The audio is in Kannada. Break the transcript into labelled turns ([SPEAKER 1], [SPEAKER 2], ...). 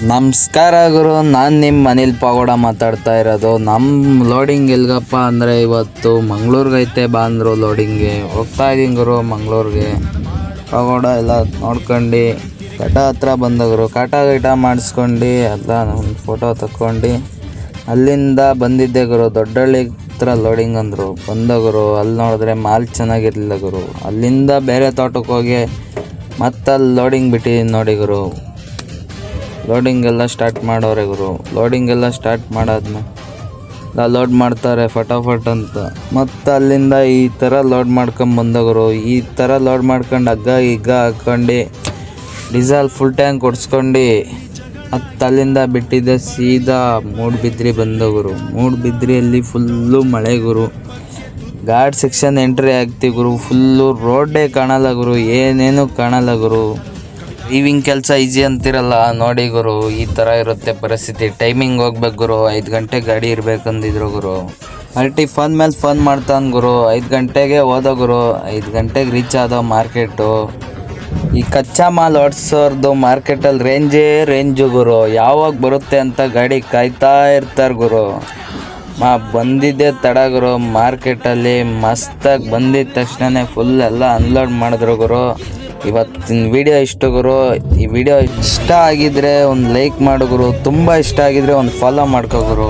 [SPEAKER 1] ನಮಸ್ಕಾರ ಗುರು, ನಾನು ನಿಮ್ಮ ಅನಿಲ್ ಪಾಗೋಡ ಮಾತಾಡ್ತಾ ಇರೋದು. ನಮ್ಮ ಲೋಡಿಂಗ್ ಎಲ್ಗಪ್ಪ ಅಂದರೆ ಇವತ್ತು ಮಂಗ್ಳೂರಿಗೆ ಐತೆ ಬಾ ಅಂದರು ಲೋಡಿಂಗ್ಗೆ. ಹೋಗ್ತಾ ಇದ್ದೀನಿ ಗುರು ಮಂಗ್ಳೂರಿಗೆ. ಪಾಗೋಡ ಎಲ್ಲ ನೋಡ್ಕೊಂಡು ಕಟ ಹತ್ರ ಬಂದವರು, ಕಾಟ ಮಾಡಿಸ್ಕೊಂಡು ಎಲ್ಲ ಒಂದು ಫೋಟೋ ತಕ್ಕೊಂಡು ಅಲ್ಲಿಂದ ಬಂದಿದ್ದೆ ಗುರು. ದೊಡ್ಡಹಳ್ಳಿ ಹತ್ರ ಲೋಡಿಂಗ್ ಅಂದರು. ಬಂದವರು ಅಲ್ಲಿ ನೋಡಿದ್ರೆ ಮಾಲ್ ಚೆನ್ನಾಗಿರಲಿಲ್ಲ ಗುರು. ಅಲ್ಲಿಂದ ಬೇರೆ ತೋಟಕ್ಕೆ ಹೋಗಿ ಮತ್ತೆ ಅಲ್ಲಿ ಲೋಡಿಂಗ್ ಬಿಟ್ಟಿದ್ದೀನಿ ನೋಡಿ ಗುರು. ಲೋಡಿಂಗ್ ಎಲ್ಲ ಸ್ಟಾರ್ಟ್ ಮಾಡೋರೆ ಗುರು. ಲೋಡಿಂಗ್ ಎಲ್ಲ ಸ್ಟಾರ್ಟ್ ಮಾಡಾದ್ಮೇಲೆ ಲೋಡ್ ಮಾಡ್ತಾರೆ ಫಟಾಫಟ್ ಅಂತ. ಮತ್ತು ಅಲ್ಲಿಂದ ಈ ಥರ ಲೋಡ್ ಮಾಡ್ಕೊಂಬಂದ ಗುರು. ಈ ಥರ ಲೋಡ್ ಮಾಡ್ಕೊಂಡು ಹಗ್ಗ ಹಾಕ್ಕೊಂಡು ಡೀಸೆಲ್ ಫುಲ್ ಟ್ಯಾಂಕ್ ಹೊಡ್ಸ್ಕೊಂಡು ಮತ್ತು ಅಲ್ಲಿಂದ ಬಿಟ್ಟಿದ್ದೆ ಸೀದಾ ಮೂಡುಬಿದ್ರೆ ಬಂದ ಗುರು. ಮೂಡುಬಿದ್ರೆಯಲ್ಲಿ ಫುಲ್ಲು ಮಳೆ ಗುರು. ಘಾಟ್ ಸೆಕ್ಷನ್ ಎಂಟ್ರಿ ಆಗ್ತೀವಿ ಗುರು. ಫುಲ್ಲು ರೋಡೇ ಕಾಣಲ್ಲ ಗುರು, ಏನೇನು ಕಾಣಲ್ಲ ಗುರು. ಡ್ರೈವಿಂಗ್ ಕೆಲಸ ಈಸಿ ಅಂತಿರಲ್ಲ ನೋಡಿ ಗುರು, ಈ ಥರ ಇರುತ್ತೆ ಪರಿಸ್ಥಿತಿ. ಟೈಮಿಂಗ್ ಹೋಗ್ಬೇಕು ಗುರು. 5 ಗಂಟೆ ಗಾಡಿ ಇರಬೇಕಂದಿದ್ರು ಗುರು. ಪಾರ್ಟಿ ಫೋನ್ ಮೇಲೆ ಫೋನ್ ಮಾಡ್ತಾನೆ ಗುರು. 5 ಗಂಟೆಗೆ ಹೋದ ಗುರು. 5 ಗಂಟೆಗೆ ರೀಚ್ ಆದೋ ಮಾರ್ಕೆಟು. ಈ ಕಚ್ಚಾ ಮಾಲ್ ಓಡಿಸೋರ್ದು ಮಾರ್ಕೆಟಲ್ಲಿ ರೇಂಜು ಗುರು. ಯಾವಾಗ ಬರುತ್ತೆ ಅಂತ ಗಾಡಿ ಕಾಯ್ತಾ ಇರ್ತಾರೆ ಗುರು. ಬಂದಿದ್ದೆ ತಡ ಗುರು. ಮಾರ್ಕೆಟಲ್ಲಿ ಮಸ್ತಾಗಿ ಬಂದಿದ್ದ ತಕ್ಷಣ ಫುಲ್ ಎಲ್ಲ ಅನ್ಲೋಡ್ ಮಾಡಿದ್ರು ಗುರು. ಇವತ್ತಿನ ವಿಡಿಯೋ ಇಷ್ಟು ಗುರು. ಈ ವಿಡಿಯೋ ಇಷ್ಟ ಆಗಿದ್ರೆ ಒಂದು ಲೈಕ್ ಮಾಡು ಗುರು. ತುಂಬ ಇಷ್ಟ ಆಗಿದ್ರೆ ಒಂದು ಫಾಲೋ ಮಾಡ್ಕೋ ಗುರು.